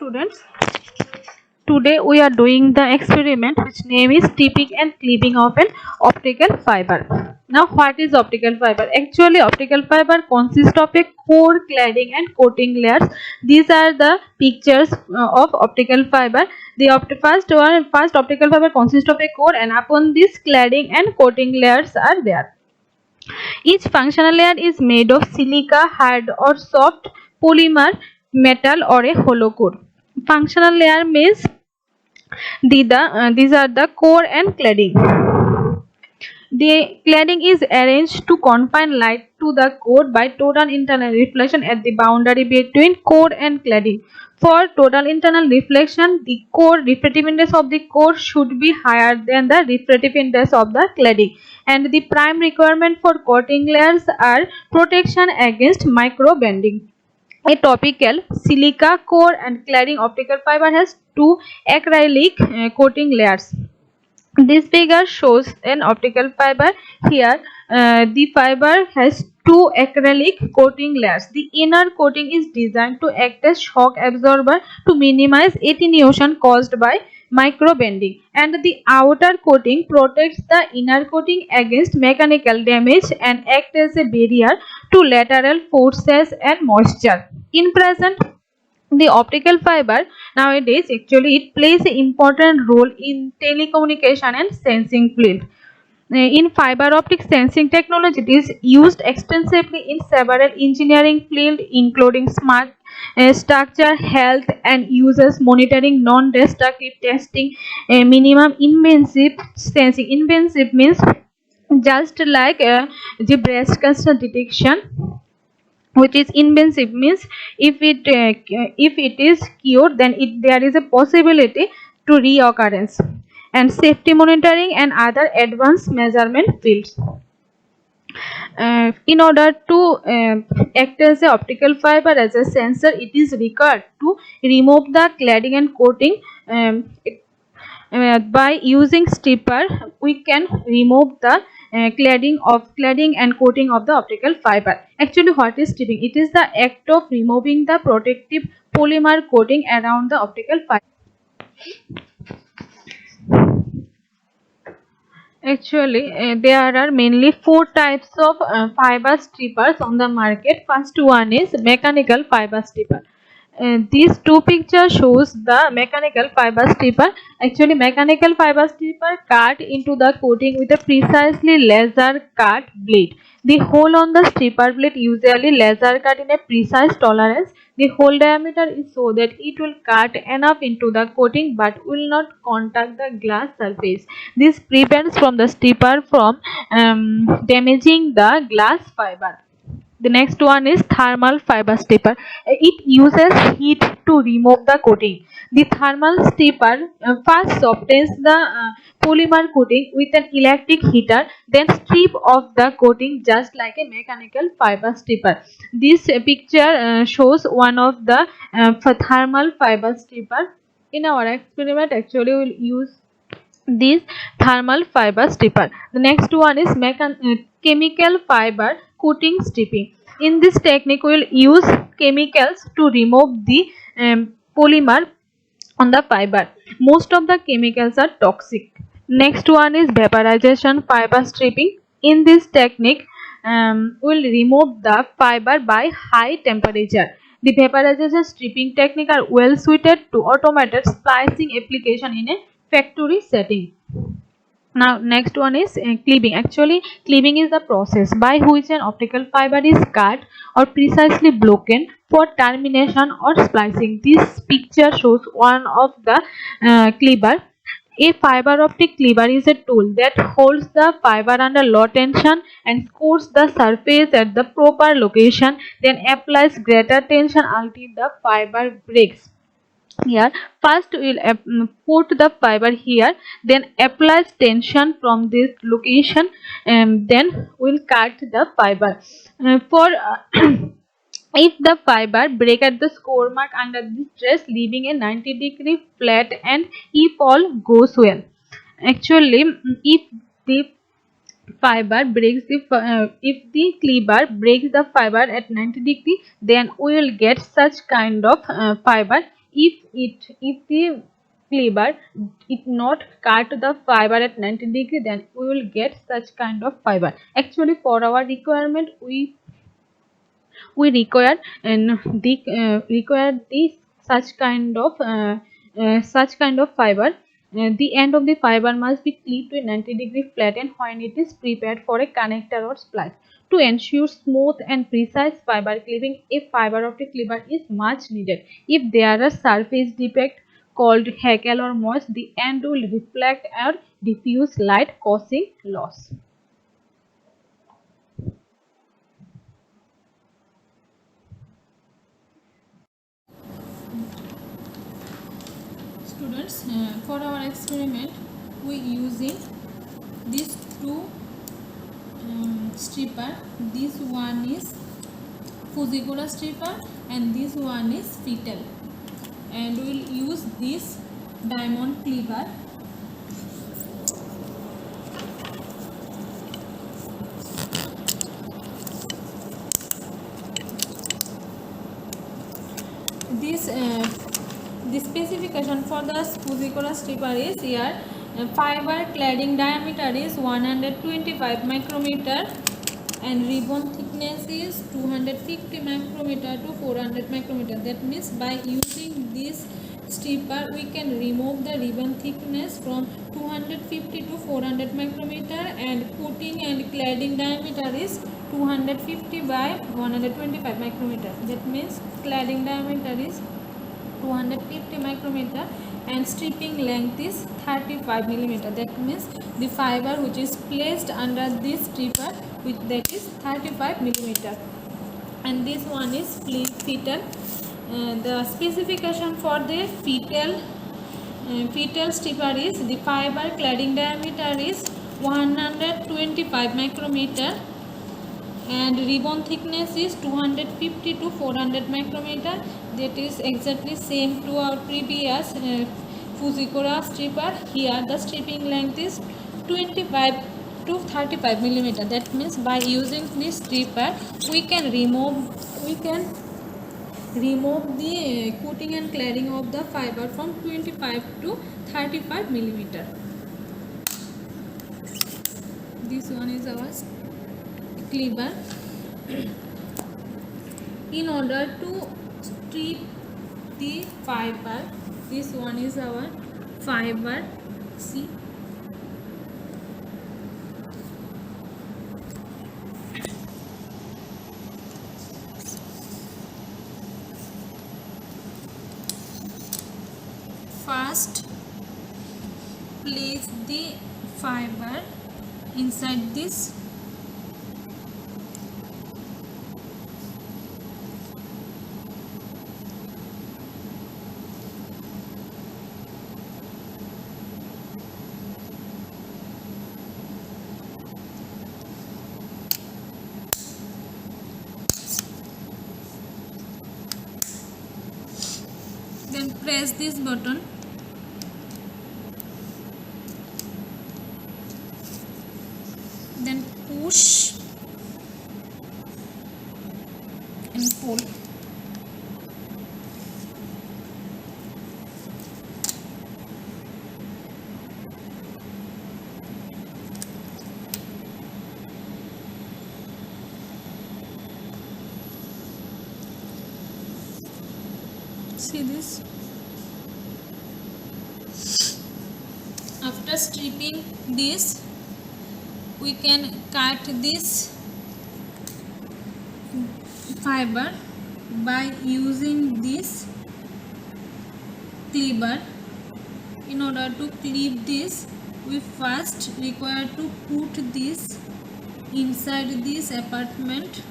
students, today we are doing the experiment which name is tipping and cleaving of an optical fiber. Now what is optical fiber? Actually optical fiber consists of a core, cladding and coating layers. These are the pictures of optical fiber. The first optical fiber consists of a core, and upon this cladding and coating layers are there. Each functional layer is made of silica, hard or soft, polymer, metal or a hollow core. Functional layer means these are the core and cladding. The cladding is arranged to confine light to the core by total internal reflection at the boundary between core and cladding. For total internal reflection, the core refractive index of the core should be higher than the refractive index of the cladding. And the prime requirement for coating layers are protection against micro bending. A topical silica core and cladding optical fiber has two acrylic coating layers. This figure shows an optical fiber. Here the fiber has two acrylic coating layers. The inner coating is designed to act as shock absorber to minimize attenuation caused by micro bending, and the outer coating protects the inner coating against mechanical damage and acts as a barrier to lateral forces and moisture. In present, the optical fiber nowadays actually it plays an important role in telecommunication and sensing field. In fiber optic sensing technology, it is used extensively in several engineering fields including smart structure, health and users monitoring, non-destructive testing, minimum invasive sensing. Invasive means just like the breast cancer detection, which is invasive means if it is cured, then there is a possibility to reoccurrence, and safety monitoring and other advanced measurement fields. In order to act as a optical fiber as a sensor, it is required to remove the cladding and coating. By using stripper, we can remove the cladding and coating of the optical fiber. Actually, what is stripping? It is the act of removing the protective polymer coating around the optical fiber. Actually, there are mainly four types of fiber strippers on the market. First one is mechanical fiber stripper. These two pictures shows the mechanical fiber stripper. Actually, mechanical fiber stripper cut into the coating with a precisely laser cut blade. The hole on the stripper blade usually laser cut in a precise tolerance. The hole diameter is so that it will cut enough into the coating but will not contact the glass surface. This prevents from the stripper from damaging the glass fiber. The next one is thermal fiber stripper. It uses heat to remove the coating. The thermal stripper first softens the polymer coating with an electric heater, then strip off the coating just like a mechanical fiber stripper. This picture shows one of the thermal fiber stripper. In our experiment, actually we will use this thermal fiber stripper. The next one is chemical fiber coating stripping. In this technique, we will use chemicals to remove the polymer on the fiber. Most of the chemicals are toxic. Next one is vaporization fiber stripping. In this technique, we will remove the fiber by high temperature. The vaporization stripping technique are well suited to automated splicing application in a factory setting. Now next one is cleaving. Actually, cleaving is the process by which an optical fiber is cut or precisely broken for termination or splicing. This picture shows one of the cleaver. A fiber optic cleaver is a tool that holds the fiber under low tension and scores the surface at the proper location, then applies greater tension until the fiber breaks. Here first we will put the fiber here, then applies tension from this location, and then we will cut the fiber. If the fiber break at the score mark under this stress, leaving a 90-degree flat, and if all goes well. Actually, if the fiber breaks if the cleaver breaks the fiber at 90 degree, then we will get such kind of fiber. if the cleaver it not cut the fiber at 90 degree, then we will get such kind of fiber. Actually, for our requirement, we require require this such kind of fiber. The end of the fiber must be clipped to a 90-degree flatten when it is prepared for a connector or splice. To ensure smooth and precise fiber clipping, a fiber optic cleaver is much needed. If there are surface defect called hackle or moist, the end will reflect or diffuse light, causing loss. Students, for our experiment we using these two stripper. This one is Fujikura stripper and this one is Fetal, and we will use this diamond cleaver. The specification for the Fujikura stripper is here. Fiber cladding diameter is 125 micrometer and ribbon thickness is 250 micrometer to 400 micrometer. That means by using this stripper we can remove the ribbon thickness from 250 to 400 micrometer, and coating and cladding diameter is 250 by 125 micrometer. That means cladding diameter is 250 micrometer and stripping length is 35 millimeter. That means the fiber which is placed under this stripper, which that is 35 millimeter, and this one is Fetal. The specification for the Fetal stripper is the fiber cladding diameter is 125 micrometer and ribbon thickness is 250 to 400 micrometer. That is exactly same to our previous Fujikura stripper. Here the stripping length is 25 to 35 millimeter. That means by using this stripper we can remove the coating and cladding of the fiber from 25 to 35 millimeter. This one is our cleaver. In order to strip the fiber, this one is our fiber. See, first place the fiber inside this then press this button, then push and pull. See this? After stripping this, we can cut this fiber by using this cleaver. In order to clip this, we first require to put this inside this apartment.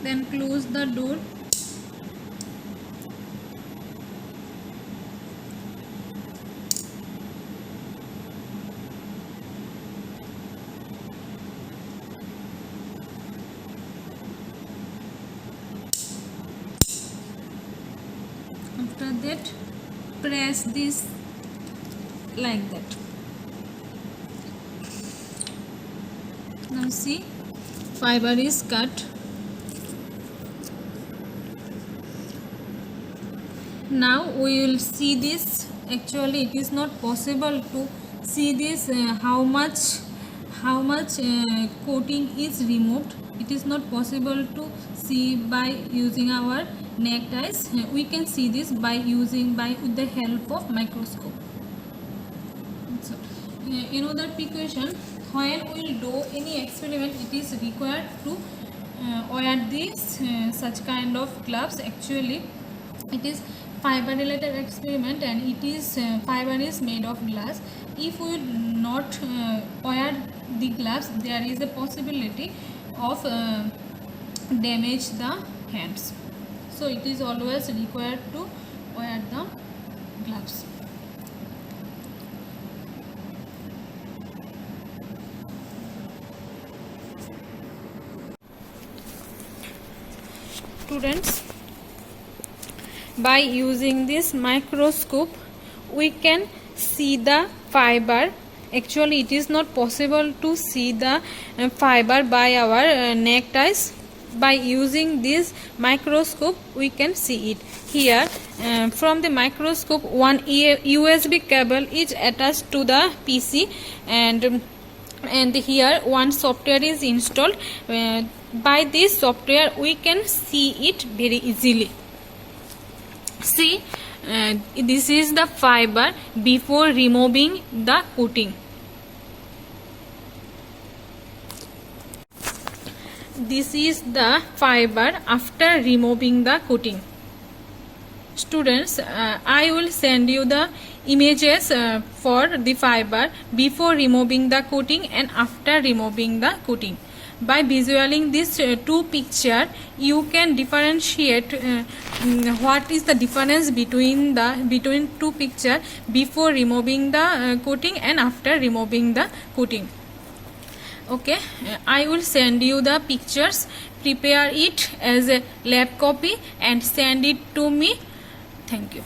Then close the door. after that press this like that. Now see, fiber is cut. Now we will see this. Actually it is not possible to see this how much coating is removed. It is not possible to see by using our naked eyes. We can see this by with the help of microscope. So, another precaution, when we will do any experiment, it is required to wear this such kind of gloves. Actually it is fiber related experiment and it is fiber is made of glass. If we will not wear the gloves, there is a possibility of damage the hands. So it is always required to wear the gloves. Students, by using this microscope we can see the fiber. Actually it is not possible to see the fiber by our naked eyes. By using this microscope we can see it. Here from the microscope one USB cable is attached to the PC and here one software is installed. By this software we can see it very easily. See, this is the fiber before removing the coating. This is the fiber after removing the coating. Students, I will send you the images for the fiber before removing the coating and after removing the coating. By visualizing these two pictures, you can differentiate what is the difference between two pictures before removing the coating and after removing the coating. Okay, I will send you the pictures. Prepare it as a lab copy and send it to me. Thank you.